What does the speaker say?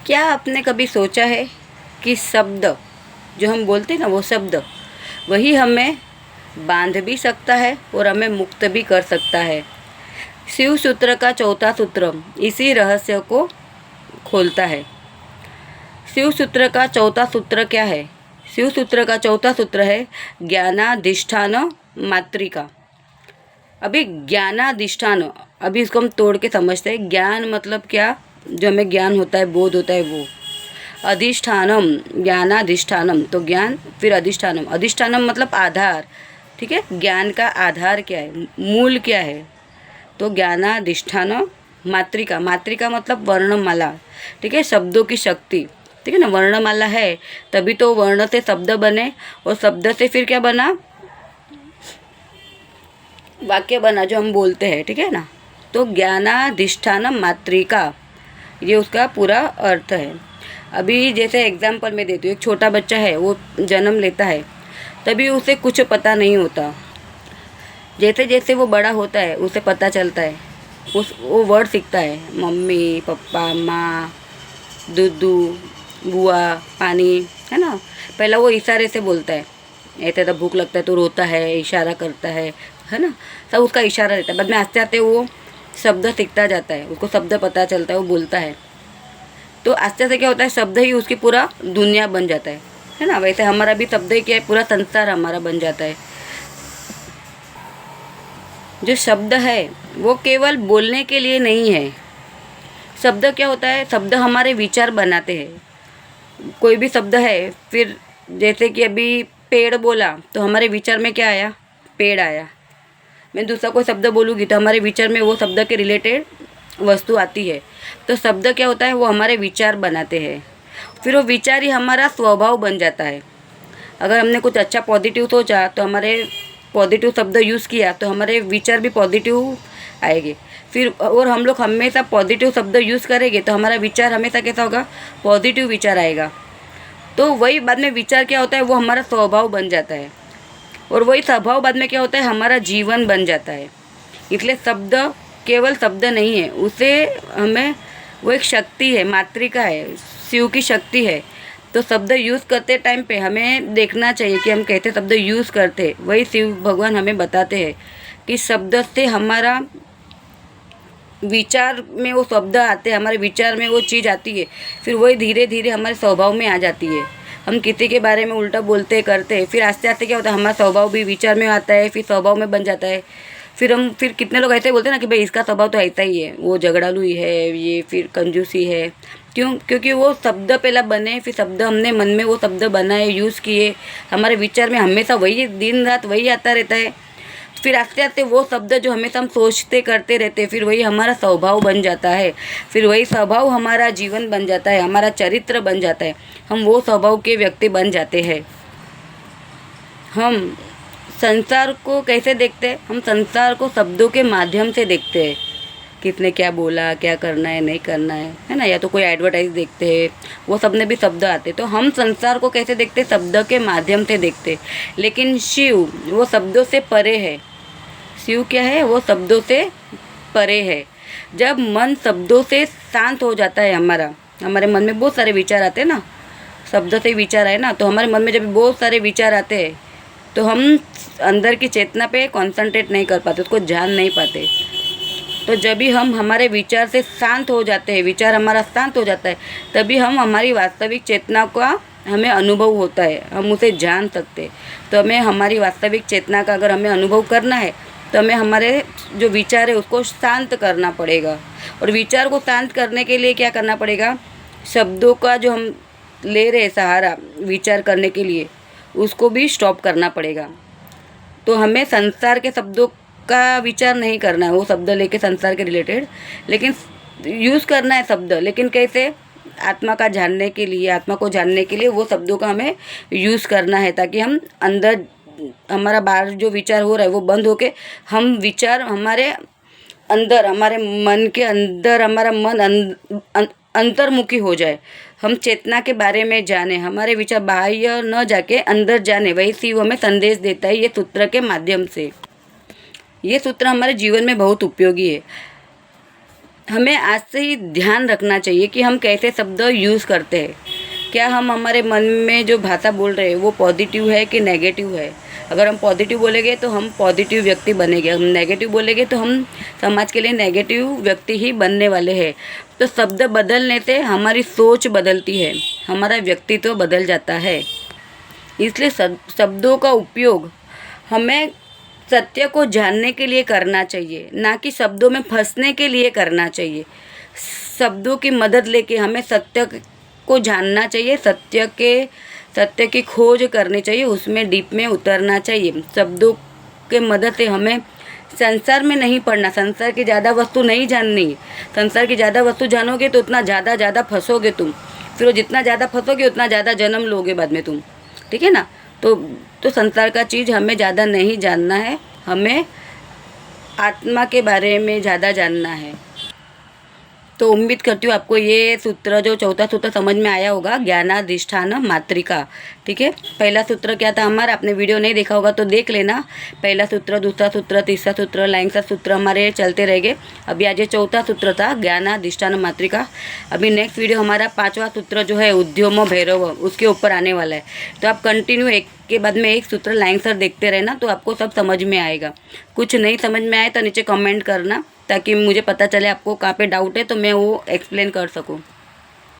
क्या आपने कभी सोचा है कि शब्द जो हम बोलते हैं ना, वो शब्द वही हमें बांध भी सकता है और हमें मुक्त भी कर सकता है। शिव सूत्र का चौथा सूत्र इसी रहस्य को खोलता है। शिव सूत्र का चौथा सूत्र क्या है? शिव सूत्र का चौथा सूत्र है ज्ञानाधिष्ठान मात्रिका। अभी ज्ञानाधिष्ठान, अभी इसको हम तोड़ के समझते हैं। ज्ञान मतलब क्या? जो हमें ज्ञान होता है, बोध होता है, वो। अधिष्ठानम, ज्ञानाधिष्ठानम, तो ज्ञान, फिर अधिष्ठानम। अधिष्ठानम मतलब आधार, ठीक है। ज्ञान का आधार क्या है, मूल क्या है? तो ज्ञानाधिष्ठान मात्रिका, मात्रिका मतलब वर्णमाला, ठीक है, शब्दों की शक्ति, ठीक है ना। वर्णमाला है तभी तो वर्ण से शब्द बने, और शब्द से फिर क्या बना? वाक्य बना, जो हम बोलते हैं, ठीक है ना। तो ज्ञानाधिष्ठान मात्रिका, ये उसका पूरा अर्थ है। अभी जैसे एग्जाम्पल मैं देती हूँ, एक छोटा बच्चा है, वो जन्म लेता है, तभी उसे कुछ पता नहीं होता। जैसे जैसे वो बड़ा होता है उसे पता चलता है, वो वर्ड सीखता है, मम्मी, पापा, माँ, दूधू, बुआ, पानी, है ना। पहला वो इशारे से बोलता है, ऐसे तो भूख लगता है तो रोता है, इशारा करता है ना। सब उसका इशारा रहता है। बाद में आस्ते आस्ते वो शब्द सीखता जाता है, उसको शब्द पता चलता है, वो बोलता है। तो आस्ते आस्ते क्या होता है, शब्द ही उसकी पूरा दुनिया बन जाता है ना। वैसे हमारा भी शब्द ही क्या है, पूरा संसार हमारा बन जाता है। जो शब्द है वो केवल बोलने के लिए नहीं है। शब्द क्या होता है, शब्द हमारे विचार बनाते हैं। कोई भी शब्द है, फिर जैसे कि अभी पेड़ बोला तो हमारे विचार में क्या आया? पेड़ आया। मैं दूसरा कोई शब्द बोलूँगी तो हमारे विचार में वो शब्द के रिलेटेड वस्तु आती है। तो शब्द क्या होता है, वो हमारे विचार बनाते हैं, फिर वो विचार ही हमारा स्वभाव बन जाता है। अगर हमने कुछ अच्छा पॉजिटिव सोचा तो हमारे पॉजिटिव शब्द यूज़ किया तो हमारे विचार भी पॉजिटिव आएंगे। फिर और हम लोग हमेशा पॉजिटिव शब्द यूज़ करेंगे तो हमारा विचार हमेशा कैसा होगा? पॉजिटिव विचार आएगा। तो वही बाद में विचार क्या होता है, वो हमारा स्वभाव बन जाता है, और वही स्वभाव बाद में क्या होता है, हमारा जीवन बन जाता है। इसलिए शब्द केवल शब्द नहीं है, उसे हमें, वो एक शक्ति है, मात्रिका है, शिव की शक्ति है। तो शब्द यूज़ करते टाइम पे हमें देखना चाहिए कि हम कैसे शब्द यूज़ करते। वही शिव भगवान हमें बताते हैं कि शब्द से हमारा विचार में वो शब्द आते हैं, हमारे विचार में वो चीज़ आती है, फिर वही धीरे धीरे हमारे स्वभाव में आ जाती है। हम किसी के बारे में उल्टा बोलते करते, फिर आस्ते आस्ते क्या होता है, हमारा स्वभाव भी विचार में आता है, फिर स्वभाव में बन जाता है। फिर कितने लोग ऐसे बोलते हैं ना कि भाई इसका स्वभाव तो ऐसा ही है, वो झगड़ालू ही है, ये फिर कंजूसी है। क्यों? क्योंकि वो शब्द पहला बने, फिर शब्द हमने मन में वो शब्द बनाए, यूज़ किए, हमारे विचार में हमेशा वही दिन रात वही आता रहता है। फिर आस्ते आस्ते वो शब्द जो हमेशा हम सोचते करते रहते हैं, फिर वही हमारा स्वभाव बन जाता है, फिर वही स्वभाव हमारा जीवन बन जाता है, हमारा चरित्र बन जाता है। हम वो स्वभाव के व्यक्ति बन जाते हैं। हम संसार को कैसे देखते हैं? हम संसार को शब्दों के माध्यम से देखते हैं, किसने क्या बोला, क्या करना है, नहीं करना है ना। या तो कोई एडवर्टाइज देखते हैं, वो सब में भी शब्द आते। तो हम संसार को कैसे देखते? शब्द के माध्यम से देखते। लेकिन शिव वो शब्दों से परे है। शिव क्या है? वो शब्दों से परे है। जब मन शब्दों से शांत हो जाता है, हमारे मन में बहुत सारे विचार आते हैं ना, शब्द से विचार आए ना, तो हमारे मन में जब बहुत सारे विचार आते हैं तो हम अंदर की चेतना पे कंसंट्रेट नहीं कर पाते, उसको जान नहीं पाते। तो जब भी हम हमारे विचार से शांत हो जाते हैं, विचार हमारा शांत हो जाता है, तभी हम हमारी वास्तविक चेतना का हमें अनुभव होता है, हम उसे जान सकते हैं। तो हमें हमारी वास्तविक चेतना का अगर हमें अनुभव करना है तो हमें हमारे जो विचार है उसको शांत करना पड़ेगा। और विचार को शांत करने के लिए क्या करना पड़ेगा? शब्दों का जो हम ले रहे सहारा विचार करने के लिए, उसको भी स्टॉप करना पड़ेगा। तो हमें संसार के शब्दों का विचार नहीं करना है, वो शब्द लेके संसार के रिलेटेड, लेकिन यूज़ करना है शब्द, लेकिन कैसे? आत्मा का जानने के लिए, आत्मा को जानने के लिए वो शब्दों का हमें यूज़ करना है, ताकि हम अंदर, हमारा बाहर जो विचार हो रहा है वो बंद होके हम विचार हमारे अंदर, हमारे मन के अंदर, हमारा मन अंतर्मुखी हो जाए, हम चेतना के बारे में जाने, हमारे विचार बाह्य न जाके अंदर जाने। वही शिव हमें संदेश देता है ये सूत्र के माध्यम से। ये सूत्र हमारे जीवन में बहुत उपयोगी है। हमें आज से ही ध्यान रखना चाहिए कि हम कैसे शब्द यूज़ करते हैं। क्या हम हमारे मन में जो भाषा बोल रहे हैं वो पॉजिटिव है कि नेगेटिव है। अगर हम पॉजिटिव बोलेंगे तो हम पॉजिटिव व्यक्ति बनेंगे, हम नेगेटिव बोलेंगे तो हम समाज के लिए नेगेटिव व्यक्ति ही बनने वाले हैं। तो शब्द बदलने से हमारी सोच बदलती है, हमारा व्यक्तित्व बदल जाता है। इसलिए शब्दों का उपयोग हमें सत्य को जानने के लिए करना चाहिए, ना कि शब्दों में फंसने के लिए करना चाहिए। शब्दों की मदद लेके हमें सत्य को जानना चाहिए, सत्य की खोज करनी चाहिए, उसमें डीप में उतरना चाहिए। शब्दों के मदद से हमें संसार में नहीं पढ़ना, संसार की ज़्यादा वस्तु नहीं जाननी। संसार की ज़्यादा वस्तु जानोगे तो उतना ज़्यादा फंसोगे तुम, फिर जितना ज़्यादा फंसोगे उतना ज़्यादा जन्म लोगे बाद में तुम, ठीक है ना। तो संसार का चीज़ हमें ज़्यादा नहीं जानना है, हमें आत्मा के बारे में ज़्यादा जानना है। तो उम्मीद करती हूँ आपको ये सूत्र, जो चौथा सूत्र समझ में आया होगा, ज्ञानाधिष्ठान मात्रिका। ठीक है, पहला सूत्र क्या था हमारा, आपने वीडियो नहीं देखा होगा तो देख लेना। पहला सूत्र, दूसरा सूत्र, तीसरा सूत्र, लाइन का सूत्र हमारे चलते रहेंगे। अभी आज ये चौथा सूत्र था, ज्ञानाधिष्ठान मात्रिका। अभी नेक्स्ट वीडियो हमारा पाँचवा सूत्र जो है उद्यम भैरव, उसके ऊपर आने वाला है। तो आप कंटिन्यू एक के बाद में एक सूत्र लाइन सर देखते रहना, तो आपको सब समझ में आएगा। कुछ नहीं समझ में आए तो नीचे कमेंट करना, ताकि मुझे पता चले आपको कहाँ पे डाउट है, तो मैं वो एक्सप्लेन कर सकूँ।